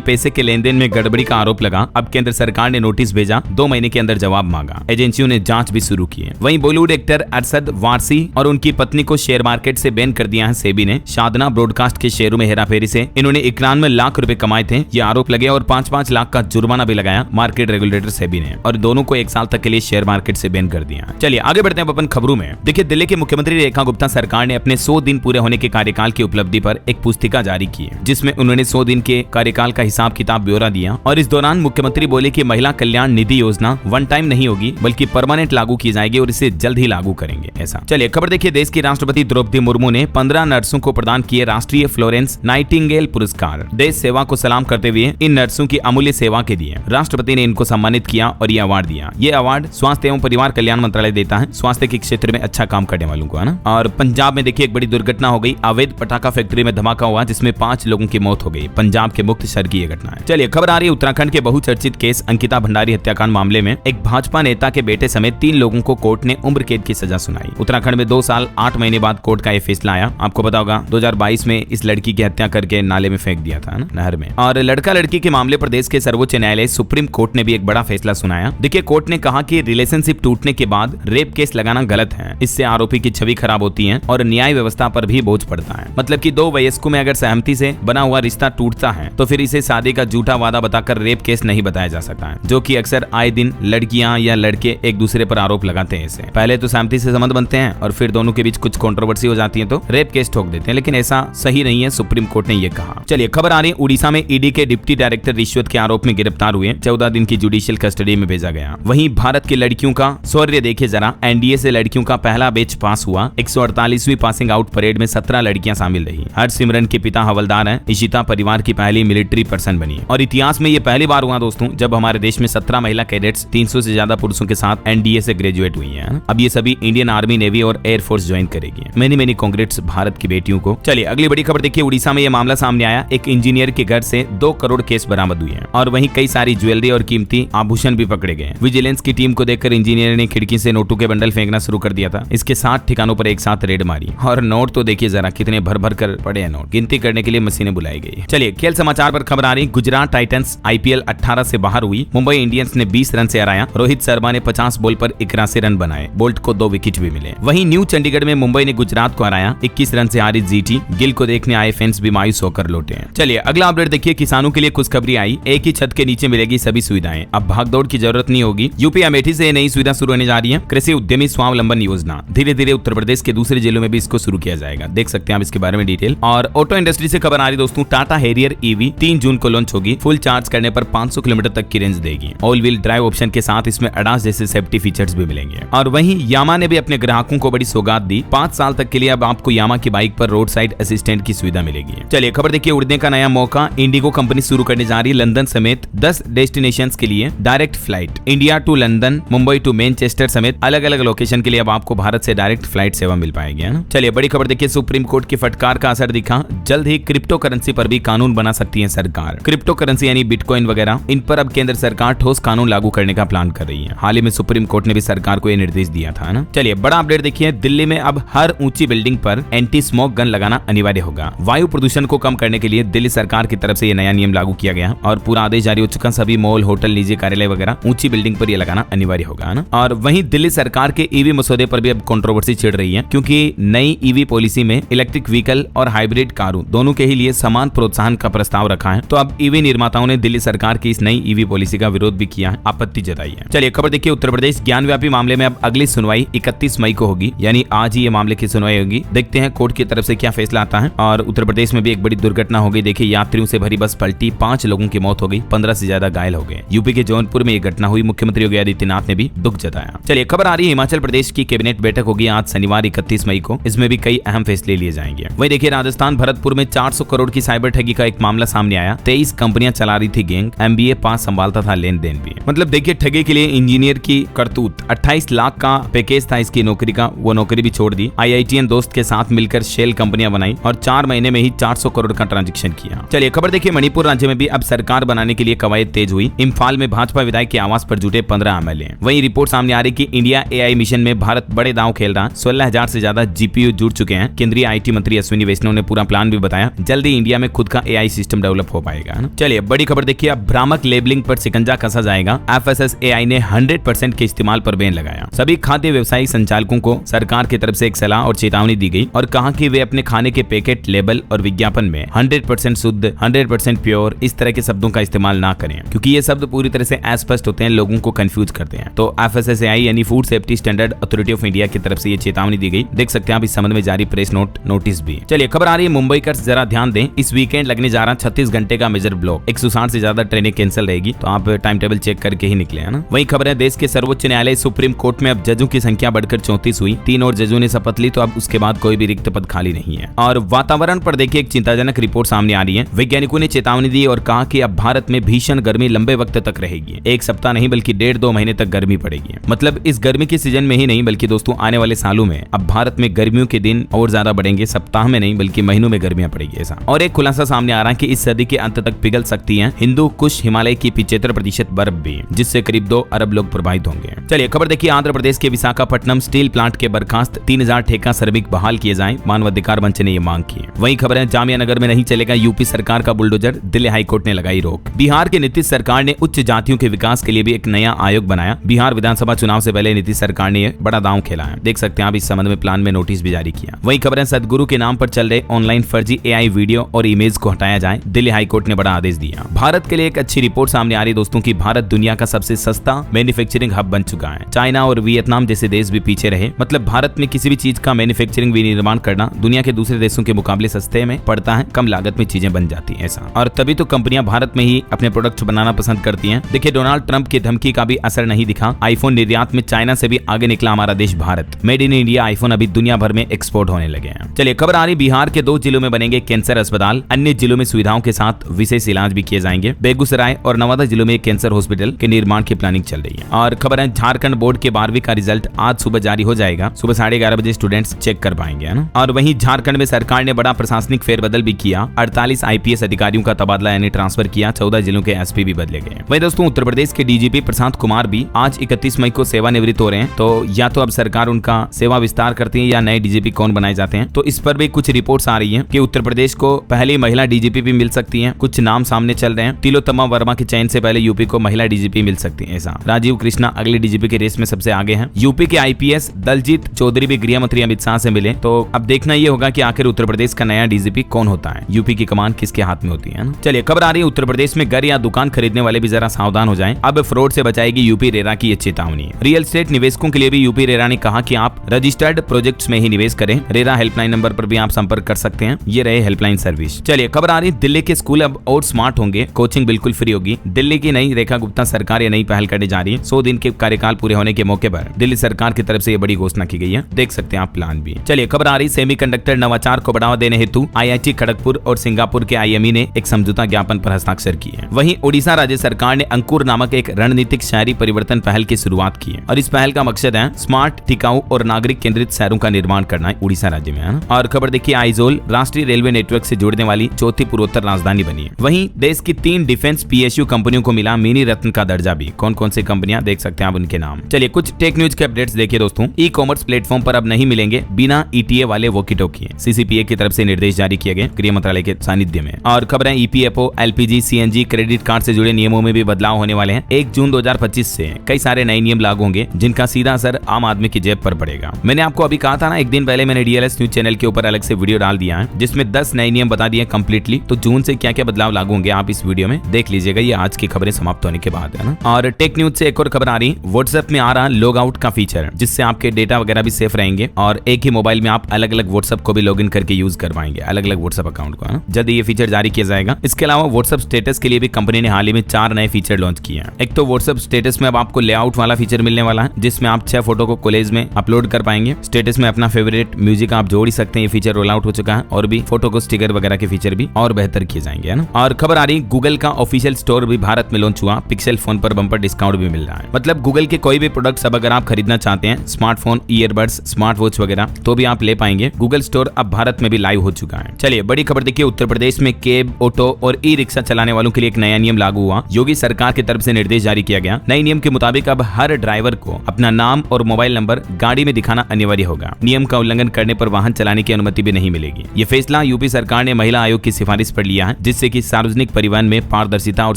पैसे के लेन देन में गड़बड़ी का आरोप लगा। अब केंद्र सरकार ने नोटिस भेजा, 2 महीने के अंदर जवाब मांगा। एजेंसियों ने जांच भी शुरू की है। वहीं बॉलीवुड एक्टर अरशद वारसी और उनकी पत्नी को शेयर मार्केट से बैन कर दिया है सेबी ने। शादना ब्रॉडकास्ट के शेयरों में हेराफेरी से इन्होंने 91 लाख रुपए कमाए थे, ये आरोप लगे और 5-5 लाख का जुर्माना भी लगाया मार्केट रेगुलेटर सेबी ने, और दोनों को 1 साल तक के लिए शेयर मार्केट से बैन कर दिया। चलिए आगे बढ़ते हैं अपन खबरों में। देखिए, दिल्ली के मुख्यमंत्री रेखा गुप्ता सरकार ने अपने 100 दिन पूरे होने के कार्यकाल की उपलब्धि पर एक पुस्तिका जारी की है, जिसमें उन्होंने 100 दिन के कार्यकाल का हिसाब किताब ब्यौरा दिया। और इस दौरान मुख्यमंत्री बोले कि महिला कल्याण निधि योजना वन टाइम नहीं होगी, बल्कि परमानेंट लागू की जाएगी और इसे जल्द ही लागू करेंगे ऐसा। चलिए खबर देखिए, देश की राष्ट्रपति द्रौपदी मुर्मू ने 15 नर्सों को प्रदान किए राष्ट्रीय फ्लोरेंस नाइटिंगेल पुरस्कार। देश सेवा को सलाम करते हुए इन नर्सों की अमूल्य सेवा के लिए राष्ट्रपति ने इनको सम्मानित किया और ये अवार्ड दिया। ये अवार्ड स्वास्थ्य एवं परिवार कल्याण मंत्रालय देता है, स्वास्थ्य के क्षेत्र में अच्छा काम करने वालों को, है ना। और पंजाब में देखिए एक बड़ी दुर्घटना हो गई, अवैध पटाखा फैक्ट्री में धमाका हुआ जिसमें 5 लोगों की मौत हो गई। पंजाब के मुक्तसर की यह घटना है। चलिए खबर आ रही है उत्तराखंड के बहुचर्चित केस अंकिता भंडारी हत्याकांड मामले में एक भाजपा नेता के बेटे समेत 3 लोगों को कोर्ट ने उम्र कैद की सजा सुनाई। उत्तराखंड में 2 साल 8 महीने बाद कोर्ट का यह फैसला आया। आपको पता होगा 2022 में इस लड़की की हत्या करके नाले में फेंक दिया था, नहर में। और लड़का लड़की के मामले पर देश के सर्वोच्च न्यायालय सुप्रीम कोर्ट ने भी एक बड़ा फैसला सुनाया। देखिए, कोर्ट ने कहा कि रिलेशनशिप टूटने के बाद रेप केस लगाना गलत है, इससे आरोपी की छवि खराब होती है और न्याय व्यवस्था पर भी बोझ पड़ता है। मतलब कि 2 वयस्कों में अगर सहमति से बना हुआ रिश्ता टूटता है तो फिर इसे शादी का झूठा वादा बताकर रेप केस नहीं बताया जा सकता है, जो कि अक्सर आए दिन लड़कियां या लड़के एक दूसरे पर आरोप लगाते हैं। इसे पहले तो सहमति से संबंध बनते हैं और फिर दोनों के बीच कुछ कंट्रोवर्सी हो जाती है तो रेप केस ठोक देते हैं, लेकिन ऐसा सही नहीं है, सुप्रीम कोर्ट ने यह कहा। चलिए खबर आ रही है, उड़ीसा में ईडी के डिप्टी डायरेक्टर रिश्वत के आरोप में गिरफ्तार हुए, 14 दिन की जुडिशियल कस्टडी में भेजा गया। वहीं भारत की लड़कियों का शौर्य देखिए जरा, एनडीए से लड़कियों का पहला बैच पास हुआ। 148वीं पासिंग आउट परेड में 17 लड़कियां शामिल रही। हरसिमरन के पिता हवलदार हैं, इशिता परिवार की पहली मिलिट्री पर्सन बनी और इतिहास में ये पहली बार हुआ दोस्तों जब हमारे देश में 17 महिला कैडेट्स 300 से ज्यादा पुरुषों के साथ एनडीए से ग्रेजुएट हुई हैं। अब ये सभी इंडियन आर्मी, नेवी और एयरफोर्स ज्वाइन करेगी। मेनी कांग्रेट्स भारत की बेटियों को। चलिए अगली बड़ी खबर देखिए, उड़ीसा में यह मामला सामने आया। एक इंजीनियर के घर से 2 करोड़ केस बरामद हुए हैं और वहीं कई सारी ज्वेलरी और कीमती आभूषण भी पकड़े गए। विजिलेंस की टीम को देखकर इंजीनियर ने खिड़की से नोटों के बंडल फेंकना शुरू कर दिया था। इसके 7 ठिकानों पर एक साथ रेड मारी और नोट तो देखिए जरा कितने भर भर कर पड़े हैं नोट, गिनती करने के लिए मशीनें बुलाई गई। चलिए खेल समाचार पर खबर आ रही, गुजरात टाइटंस आईपीएल 18 से बाहर हुई। मुंबई इंडियंस ने 20 रन से हराया। रोहित शर्मा ने 50 बॉल पर 81 रन बनाए। बोल्ट को 2 विकेट भी मिले। वहीं न्यू चंडीगढ़ में मुंबई ने गुजरात को हराया। 21 रन से हारी जीटी। गिल को देखने आए फैंस भी मायूस होकर लौटे हैं। चलिए अगला अपडेट देखिए, किसानों के लिए खुशखबरी आई। एक ही छत के नीचे मिलेगी सभी सुविधाएं, अब भागदौड़ की जरूरत नहीं होगी। यूपी अमेठी से नई सुविधा शुरू होने जा रही है, कृषि उद्यमी स्वावलंबन योजना। धीरे धीरे उत्तर प्रदेश के दूसरे जिलों में भी इसको शुरू किया जाएगा, देख सकते हैं आप इसके बारे में डिटेल। और ऑटो इंडस्ट्री से खबर आ रही दोस्तों, टाटा हैरियर ईवी 3 जून को लॉन्च होगी। फुल चार्ज करने पर 500 किलोमीटर तक की रेंज देगी। ऑल व्हील ड्राइव ऑप्शन के साथ इसमें ADAS जैसे सेफ्टी फीचर्स भी मिलेंगे। और वहीं यामा ने भी अपने ग्राहकों को बड़ी सौगात दी। 5 साल तक के लिए अब आपको यामा की बाइक पर रोड साइड असिस्टेंट की सुविधा मिलेगी। चलिए खबर देखिए, उड़ने का नया मौका। इंडिगो कंपनी शुरू करने जा रही है लंदन समेत 10 डेस्टिनेशंस के लिए direct flight. India to London, Mumbai to Manchester समेत अलग अलग लोकेशन के लिए अब आपको भारत से डायरेक्ट फ्लाइट सेवा मिल पाएगी, है ना। चलिए बड़ी खबर देखिए, सुप्रीम कोर्ट की फटकार का असर दिखा। जल्द ही क्रिप्टो करेंसी पर भी कानून बना सकती है सरकार। क्रिप्टो करेंसी यानी बिटकॉइन वगैरह, इन पर अब केंद्र सरकार ठोस कानून लागू करने का प्लान कर रही है। हाल ही में सुप्रीम कोर्ट ने भी सरकार को यह निर्देश दिया था ना। चलिए बड़ा अपडेट देखिए, दिल्ली में अब हर ऊंची बिल्डिंग पर एंटी स्मोक गन लगाना अनिवार्य होगा। वायु प्रदूषण को कम करने के लिए दिल्ली सरकार की तरफ से यह नया नियम लागू किया गया और पूरा आदेश जारी हो चुका। सभी मॉल, होटल, निजी कार्यालय वगैरह ऊंची बिल्डिंग पर यह लगाना अनिवार्य होगा ना। और वहीं दिल्ली सरकार के ईवी मसौदे पर भी अब कंट्रोवर्सी छिड़ रही है, क्योंकि नई ईवी पॉलिसी में इलेक्ट्रिक व्हीकल और हाइब्रिड कारों दोनों के ही लिए समान प्रोत्साहन का प्रस्ताव रखा है। तो अब ईवी निर्माताओं ने दिल्ली सरकार की इस नई ईवी पॉलिसी का विरोध भी किया है, आपत्ति जताई है। चलिए खबर देखिए, उत्तर प्रदेश ज्ञानव्यापी मामले में अब अगली सुनवाई 31 मई को होगी, यानी आज ही ये मामले की सुनवाई होगी। देखते हैं कोर्ट की तरफ से क्या फैसला आता है। और उत्तर प्रदेश में भी एक बड़ी दुर्घटना हो गई। देखिए, यात्रियों से भरी बस पलटी, 5 लोगों की मौत हो गई, 15 से ज्यादा घायल हो गए। यूपी के जौनपुर में यह घटना हुई। मुख्यमंत्री योगी आदित्यनाथ ने भी दुख जताया। चलिए खबर आ रही है, हिमाचल प्रदेश की कैबिनेट बैठक होगी आज शनिवार 31 मई को। इसमें भी कई अहम फैसले लिए जाएंगे। वहीं देखिए, राजस्थान भरतपुर में 400 करोड़ की साइबर ठगी का एक मामला सामने आया। 23 कंपनियां चला रही थी गैंग, MBA पास संभालता था लेन देन भी। मतलब देखिए, ठगी के लिए इंजीनियर की करतूत। 28 लाख का पैकेज था इसकी नौकरी का, वो नौकरी भी छोड़ दी। IITian दोस्त के साथ मिलकर शेल कंपनियां बनाई और 4 महीने में ही 400 करोड़ का ट्रांजेक्शन किया। चलिए खबर देखिए, मणिपुर राज्य में भी अब सरकार बनाने के लिए कवायद तेज हुई। इम्फाल में भाजपा विधायक के आवास पर जुटे 15 MLA। वहीं रिपोर्ट सामने आ रही कि इंडिया AI मिशन में भारत बड़े दांव खेल रहा। 16,000 से ज्यादा GPU जुड़ चुके हैं। केंद्रीय IT मंत्री अश्विनी वैष्णव ने पूरा प्लान भी बताया। जल्दी इंडिया में खुद का AI सिस्टम डेवलप हो पाएगा ना। चलिए बड़ी खबर देखिए, अब भ्रामक लेबलिंग पर शिकंजा कसा जाएगा। FSSAI ने 100% के इस्तेमाल पर बैन लगाया। सभी खाद्य व्यवसायिक संचालकों को सरकार की तरफ से एक सलाह और चेतावनी दी गई और कहा कि वे अपने खाने के पैकेट, लेबल और विज्ञापन में 100% शुद्ध, 100% प्योर इस तरह के शब्दों का इस्तेमाल ना करें, क्योंकि ये शब्द पूरी तरह से अस्पष्ट होते हैं, लोगों को कंफ्यूज करते हैं। तो FSSAI यानी food safety standard authority of India की तरफ से ये चेतावनी दी गई। देख सकते हैं आप इस संबंध में जारी प्रेस नोटिस भी। चलिए खबर आ रही है मुंबई का, जरा ध्यान दें। इस वीकेंड लगने जा रहा 36 घंटे का मेजर ब्लॉक, 160 से ज्यादा ट्रेनें कैंसिल रहेगी, तो आप टाइम टेबल चेक करके ही निकले, है ना। वही खबर है, देश के सर्वोच्च न्यायालय सुप्रीम कोर्ट में अब जजों की संख्या बढ़कर 34 हुई। 3 और जजों ने शपथ ली, तो अब उसके बाद कोई भी रिक्त पद खाली नहीं है। और वातावरण पर देखिए एक चिंताजनक रिपोर्ट सामने आ रही है। वैज्ञानिकों ने चेतावनी दी और कहा कि अब भारत में भीषण गर्मी लंबे वक्त तक रहेगी। एक सप्ताह नहीं बल्कि 1.5-2 महीने तक गर्मी पड़ेगी। मतलब इस गर्मी के सीजन में ही नहीं बल्कि दोस्तों आने वाले सालों में अब भारत में गर्मियों के दिन और ज्यादा बढ़ेंगे। सप्ताह में नहीं बल्कि महीनों में गर्मियां पड़ेगी ऐसा। और एक खुलासा सामने आ रहा है कि इस सदी के अंत तक पिघल सकती है हिंदू कुश हिमालय की 75% बर्फ भी, जिससे करीब 2 अरब लोग प्रभावित होंगे। चलिए खबर देखिए, आंध्र प्रदेश के विशाखापट्टनम स्टील प्लांट के बर्खास्त 3000 ठेका श्रमिक बहाल किए जाएं, मानवाधिकार मंच ने ये मांग की है। वही खबर है, जामिया नगर में नहीं चलेगा यूपी सरकार का बुलडोजर, दिल्ली हाईकोर्ट ने लगाई रोक। बिहार के नीतीश सरकार ने उच्च जातियों के विकास के लिए भी एक नया आयोग बनाया। बिहार विधानसभा चुनाव से पहले नीतीश सरकार ने बड़ा दांव खेला है। देख सकते हैं आप इस संबंध में प्लान में नोटिस भी जारी किया। वही खबर है, सदगुरु के नाम पर चल रहे ऑनलाइन फर्जी AI वीडियो और इमेज को हटाया जाए, दिल्ली हाईकोर्ट ने बड़ा आदेश दिया। भारत के लिए एक अच्छी रिपोर्ट सामने आ रही है दोस्तों की भारत दुनिया का सबसे सस्ता मैन्युफैक्चरिंग हब बन चुका है। चाइना और वियतनाम जैसे देश भी पीछे रहे। मतलब भारत में किसी भी चीज का मैन्युफैक्चरिंग विनिर्माण करना दुनिया के दूसरे देशों के मुकाबले सस्ते में पड़ता है, कम लागत में चीजें बन जाती हैं ऐसा। और तभी तो कंपनियां भारत में ही अपने प्रोडक्ट्स बनाना पसंद करती हैं। देखिए डोनाल्ड ट्रंप की धमकी का भी असर नहीं दिखा। आईफोन निर्यात में चाइना से भी आगे निकला हमारा देश Bharat. Made in India iPhone अभी दुनिया भर में एक्सपोर्ट होने लगे हैं। चलिए खबर आ रही, बिहार के 2 जिलों में बनेंगे कैंसर अस्पताल, अन्य जिलों में सुविधाओं के साथ विशेष इलाज भी किए जाएंगे। बेगूसराय और नवादा जिलों में कैंसर हॉस्पिटल के निर्माण की प्लानिंग चल रही है। और खबर है, झारखंड बोर्ड के 12वीं का रिजल्ट आज सुबह जारी हो जाएगा। सुबह 11:30 बजे स्टूडेंट्स चेक कर पाएंगे, है ना। और वहीं झारखंड में सरकार ने बड़ा प्रशासनिक फेरबदल भी किया। 48 IPS अधिकारियों का तबादला यानी ट्रांसफर किया। 14 जिलों के SP भी बदले गए। वहीं दोस्तों उत्तर प्रदेश के DGP प्रशांत कुमार भी आज 31 मई को सेवानिवृत्त हो रहे हैं। तो या तो अब सरकार उनका सेवा विस्तार करती है या नए DGP कौन बनाए जाते हैं। तो इस पर भी कुछ रिपोर्ट्स आ रही है कि उत्तर प्रदेश को पहली महिला DGP भी मिल सकती है। कुछ नाम सामने चल रहे हैं। तिलोत्तमा वर्मा के चयन से पहले यूपी को महिला DGP मिल सकती है ऐसा। राजीव कृष्णा अगले DGP के रेस में सबसे आगे हैं। यूपी के IPS दलजीत चौधरी भी गृह मंत्री अमित शाह से मिले। तो अब देखना ये होगा कि आखिर उत्तर प्रदेश का नया DGP कौन होता है, यूपी की कमान किसके हाथ में होती है ना। चलिए खबर आ रही है, उत्तर प्रदेश में घर या दुकान खरीदने वाले भी जरा सावधान हो जाएं। अब फ्रॉड से बचाएगी यूपी रेरा की ये चेतावनी। रियल एस्टेट निवेशकों के लिए भी यूपी रेरा ने कहा कि आप रजिस्टर्ड प्रोजेक्ट्स में ही निवेश करें। रेरा हेल्पलाइन नंबर पर भी आप संपर्क कर सकते हैं। ये रहे हेल्पलाइन सर्विस। चलिए खबर आ रही है, दिल्ली के स्कूल अब और स्मार्ट होंगे, कोचिंग बिल्कुल फ्री होगी। दिल्ली की नई रेखा गुप्ता सरकार ये नई पहल करने जा रही है। 100 दिन के कार्यकाल पूरे होने के मौके पर दिल्ली सरकार की तरफ से ये बड़ी घोषणा की गई है। देख सकते हैं आप प्लान भी। चलिए खबर आ रही, सेमीकंडक्टर नवाचार को बढ़ावा देने हेतु IIT खड़गपुर और सिंगापुर के IME ने एक समझौता ज्ञापन पर हस्ताक्षर किए हैं। वहीं ओडिशा राज्य सरकार ने अंकुर नामक एक रणनीतिक शहरी परिवर्तन पहल की शुरुआत की है। और इस पहल का मकसद है स्मार्ट, टिकाऊ और नागरिक केंद्रित शहरों का निर्माण करना है उड़ीसा राज्य में, है ना। और खबर देखिए, आइजोल राष्ट्रीय रेलवे नेटवर्क से जोड़ने वाली चौथी पूर्वोत्तर राजधानी बनी है। वहीं देश की 3 डिफेंस PSU कंपनियों को मिला मिनी रत्न का दर्जा भी। कौन कौन सी कंपनियां, देख सकते हैं आप उनके नाम। चलिए कुछ टेक न्यूज के अपडेट्स देखिए दोस्तों। ई-कॉमर्स प्लेटफॉर्म पर अब नहीं मिलेंगे बिना ETA वाले वॉकी टॉकी। CCPA की तरफ से निर्देश जारी किए गए गृह मंत्रालय के सानिध्य में। और खबर है, EPFO, LPG, CNG credit card से जुड़े नियमों में भी बदलाव होने वाले हैं। 1 जून 2025 से कई सारे नए नियम लागू होंगे जिनका सीधा असर आम आदमी की जेब पर पड़ेगा। मैंने आपको अभी कहा था ना, एक दिन पहले मैंने DLS न्यूज चैनल के ऊपर अलग से वीडियो डाल दिया है जिसमें 10 नए नियम बता दिए कंप्लीटली। तो जून से क्या क्या बदलाव लागू होंगे आप इस वीडियो में देख लीजिएगा। ये आज की खबरें समाप्त होने के बाद, है ना। और टेक न्यूज से एक और खबर आ रही, व्हाट्सएप में आ रहा लॉग आउट का फीचर, जिससे आपके डेटा वगैरह भी सेफ रहेंगे और एक ही मोबाइल में आप अलग अलग व्हाट्सएप को भी लॉगिन करके यूज कर पाएंगे, अलग अलग व्हाट्सएप अकाउंट को, है ना। जल्द ये फीचर जारी किया जाएगा। इसके अलावा व्हाट्सएप स्टेटस के लिए भी कंपनी ने हाल ही में 4 नए फीचर लॉन्च किए हैं। एक तो व्हाट्सएप स्टेटस में अब आपको लेआउट वाला फीचर मिलने वाला है, जिसमें आप 6 फोटो को कोलेज में अपलोड कर पाएंगे। स्टेटस में अपना फेवरेट म्यूजिक आप जोड़ ही सकते हैं। ये फीचर रोल आउट हो चुका है और भी फोटो को स्टिकर वगैरह के फीचर भी और बेहतर किए जाएंगे, है ना। और खबर आ रही, गूगल का ऑफिशियल स्टोर भी भारत में लॉन्च हुआ। पिक्सेल फोन पर बम्पर डिस्काउंट भी मिल रहा है। मतलब गूगल के कोई भी प्रोडक्ट्स अब अगर आप खरीदना चाहते हैं, स्मार्टफोन, ईयरबड्स, स्मार्ट वॉच वगैरह, तो भी आप ले पाएंगे। गूगल स्टोर अब भारत में भी लाइव हो चुका है। चलिए बड़ी खबर देखिए, उत्तर प्रदेश में कैब, ऑटो और ई-रिक्शा चलाने वालों के लिए एक नया नियम लागू हुआ। योगी सरकार की तरफ से निर्देश जारी किया गया। नए नियम के मुताबिक अब हर ड्राइवर को अपना नाम और मोबाइल नंबर गाड़ी में दिखाना अनिवार्य होगा। नियम का उल्लंघन करने पर वाहन चलाने की अनुमति भी नहीं मिलेगी। ये फैसला यूपी सरकार ने महिला आयोग की सिफारिश पर लिया है, जिससे कि सार्वजनिक परिवहन में पारदर्शिता और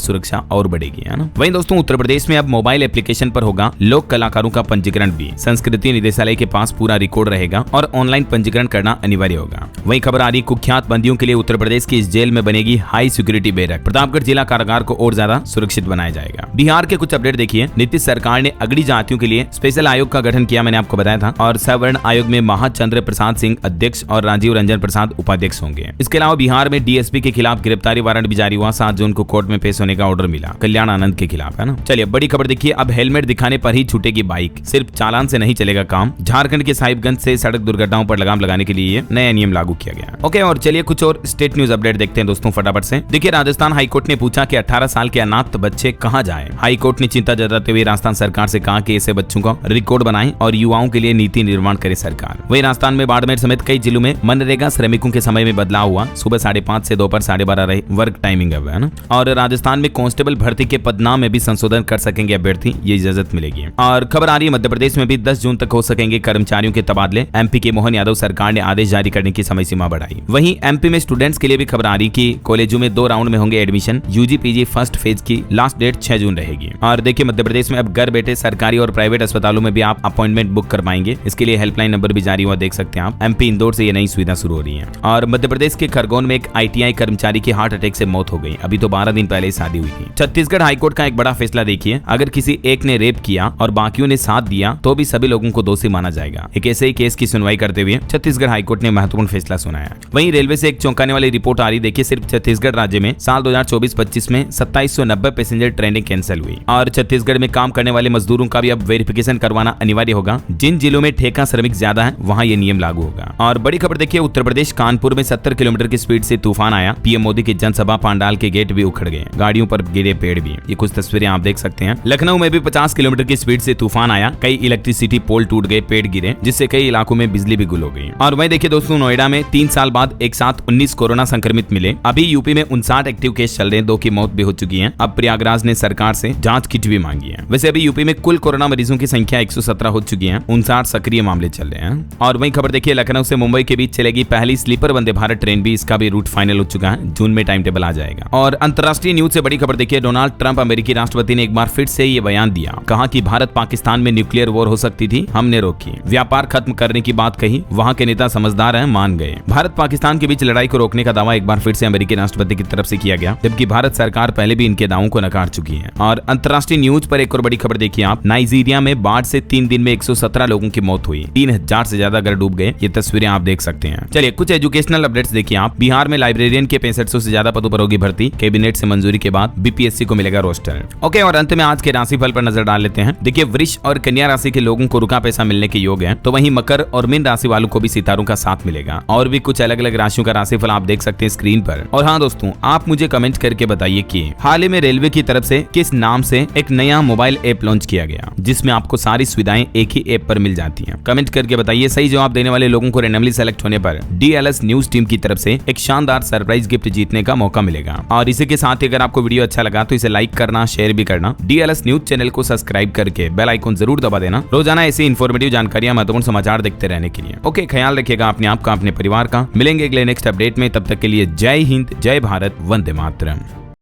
सुरक्षा और बढ़ेगी, है ना। वहीं दोस्तों उत्तर प्रदेश में अब मोबाइल एप्लीकेशन पर होगा लोक कलाकारों का पंजीकरण भी। संस्कृति निदेशालय के पास पूरा रिकॉर्ड रहेगा और ऑनलाइन पंजीकरण करना अनिवार्य होगा। वहीं खबर आ रही कुख्यात बंदियों के लिए उत्तर प्रदेश की इस जेल में बनेगी हाई सिक्योरिटी बैरक। प्रतापगढ़ जिला कारागार को और ज्यादा सुरक्षित बनाया जाएगा। बिहार के कुछ अपडेट देखिए। नीतीश सरकार ने अगड़ी जातियों के लिए स्पेशल आयोग का गठन किया, मैंने आपको बताया था, और सवर्ण आयोग में महाचंद्र प्रसाद सिंह अध्यक्ष और राजीव रंजन प्रसाद उपाध्यक्ष होंगे। इसके अलावा बिहार में डीएसपी के खिलाफ गिरफ्तारी वारंट भी जारी हुआ। 7 जून को कोर्ट में पेश होने का ऑर्डर मिला कल्याण आनंद के खिलाफ, है ना। चलिए बड़ी खबर देखिए। अब हेलमेट दिखाने पर ही छूटेगी बाइक, सिर्फ चालान से नहीं चलेगा काम। झारखंड के साहिबगंज से सड़क दुर्घटनाओं पर लगाम लगाने के लिए नया नियम लागू किया गया। ओके, और चलिए कुछ और स्टेट न्यूज अपडेट देखते हैं दोस्तों फटाफट से। देखिए राजस्थान हाईकोर्ट ने पूछा कि 18 साल के अनाथ बच्चे कहां जाएं। हाईकोर्ट ने चिंता जताते हुए राजस्थान सरकार से कहा कि ऐसे बच्चों का रिकॉर्ड बनाएं और युवाओं के लिए नीति निर्माण करे सरकार। वहीं राजस्थान में बाड़मेर समेत कई जिलों में मनरेगा श्रमिकों के समय में बदलाव हुआ। सुबह 5:30 से दोपहर 12:30 रही वर्क टाइमिंग है ना। और राजस्थान में कांस्टेबल भर्ती के पदनाम में भी संशोधन कर सकेंगे अभ्यर्थी, ये इजाजत मिलेगी। और खबर आ रही है मध्य प्रदेश में भी 10 जून तक हो सकेंगे कर्मचारियों के तबादले। एमपी के मोहन यादव सरकार ने आदेश जारी करने की समय सीमा बढ़ाई। वहीं एमपी में स्टूडेंट्स के लिए भी खबर आ रही कि कॉलेजों में 2 राउंड में होंगे admission. UG PG first phase की लास्ट डेट 6 जून रहेगी। और देखिए मध्य प्रदेश में अब घर बैठे सरकारी और प्राइवेट अस्पतालों में भी आप अपॉइंटमेंट बुक कर पाएंगे। इसके लिए हेल्पलाइन नंबर भी जारी हुआ, देख सकते हैं आप। एमपी इंदौर से ये नई सुविधा शुरू हो रही है। और मध्य प्रदेश के खरगोन में एक आईटीआई कर्मचारी की हार्ट अटैक से मौत हो गई। अभी तो 12 दिन पहले शादी हुई थी। छत्तीसगढ़ हाईकोर्ट का एक बड़ा फैसला देखिए। अगर किसी एक ने रेप किया और बाकियों ने साथ दिया तो भी सभी लोगों को दोषी माना जाएगा। एक ऐसे ही केस की सुनवाई करते हुए छत्तीसगढ़ हाईकोर्ट ने महत्वपूर्ण फैसला सुनाया। वहीं रेलवे से एक चौंकाने वाली रिपोर्ट आ रही। देखिए सिर्फ छत्तीसगढ़ राज्य में साल 2024-25 में 2790 पैसेंजर ट्रेनें कैंसिल हुई। और छत्तीसगढ़ में काम करने वाले मजदूरों का भी अब वेरिफिकेशन करवाना अनिवार्य होगा। जिन जिलों में ठेका श्रमिक ज्यादा है वहां ये नियम लागू होगा। और बड़ी खबर देखिए, उत्तर प्रदेश कानपुर में 70 किलोमीटर की स्पीड से तूफान आया। पीएम मोदी की जनसभा पंडाल के गेट भी उखड़ गए, गाड़ियों पर गिरे पेड़ भी। ये कुछ तस्वीरें आप देख सकते हैं। लखनऊ में भी 50 किलोमीटर की स्पीड से तूफान आया। कई इलेक्ट्रिसिटी पोल टूट गए, पेड़ गिरे, जिससे कई इलाकों में बिजली भी गुल हो गई। और वहीं देखिए दोस्तों, नोएडा में 3 साल बाद एक साथ 19 कोरोना संक्रमित मिले। अभी यूपी में 59 एक्टिव केस चल रहे हैं, 2 की मौत भी हो चुकी है। अब प्रयागराज ने सरकार से जांच किट भी मांगी है। वैसे अभी यूपी में कुल कोरोना मरीजों की संख्या 117 हो चुकी है। 59 सक्रिय मामले चल रहे हैं। और वहीं खबर देखिए, लखनऊ से मुंबई के बीच चलेगी पहली स्लीपर वंदे भारत ट्रेन भी। इसका भी रूट फाइनल हो चुका है, जून में टाइम टेबल आ जाएगा। और अंतर्राष्ट्रीय न्यूज से बड़ी खबर देखिए, डोनाल्ड ट्रंप अमेरिकी राष्ट्रपति ने एक बार फिर से ये बयान दिया। कहा कि भारत पाकिस्तान में न्यूक्लियर वॉर हो सकती थी, हमने रोकी। व्यापार खत्म करने की बात कही, वहां के नेता समझदार हैं, मान गए। भारत पाकिस्तान के बीच लड़ाई को रोकने का दावा एक बार फिर से अमेरिकी राष्ट्रपति की तरफ से किया गया, जबकि भारत सरकार पहले भी इनके दावों को नकार चुकी है। और अंतर्राष्ट्रीय न्यूज पर एक और बड़ी खबर देखिए आप। नाइजीरिया में बाढ़ से 3 दिन में 117 लोगों की मौत हुई। 3000 से ज्यादा घर डूब गए। ये तस्वीरें आप देख सकते हैं। चलिए कुछ एजुकेशनल अपडेट्स देखिए आप। बिहार में लाइब्रेरियन के 6500 से ज्यादा पदों पर होगी भर्ती। कैबिनेट से मंजूरी के बाद बीपीएससी को मिलेगा रोस्टर। ओके, और अंत में आज के राशिफल पर नजर डाल लेते हैं। देखिए वृष और कन्या राशि के लोगों को रुका पैसा मिलने के योग है, तो वहीं मकर और मीन राशि वालों को भी सितारों का साथ मिलेगा। और भी कुछ अलग अलग राशियों का राशिफल आप देख सकते हैं स्क्रीन पर। और हाँ दोस्तों, आप मुझे कमेंट करके बताइए कि हाल ही में रेलवे की तरफ से किस नाम से एक नया मोबाइल ऐप लॉन्च किया गया, जिसमें आपको सारी सुविधाएं एक ही ऐप पर मिल जाती हैं। कमेंट करके बताइए। सही जवाब देने वाले लोगों को रैंडमली सेलेक्ट होने पर डीएलएस न्यूज टीम की तरफ से एक शानदार सरप्राइज गिफ्ट जीतने का मौका मिलेगा। और इसी के साथ ही अगर आपको वीडियो अच्छा लगा तो इसे लाइक करना, शेयर भी करना। डीएलएस न्यूज चैनल को सब्सक्राइब करके बेल आइकन जरूर दबा देना, रोजाना ऐसी इन्फॉर्मेटिव जानकारियां, महत्वपूर्ण समाचार देखते रहने के लिए। ओके, ख्याल रखिएगा अपने आप का, अपने परिवार का। मिलेंगे अगले नेक्स्ट अपडेट में, तब तक के लिए जय हिंद, जय भारत, वंदे मातरम।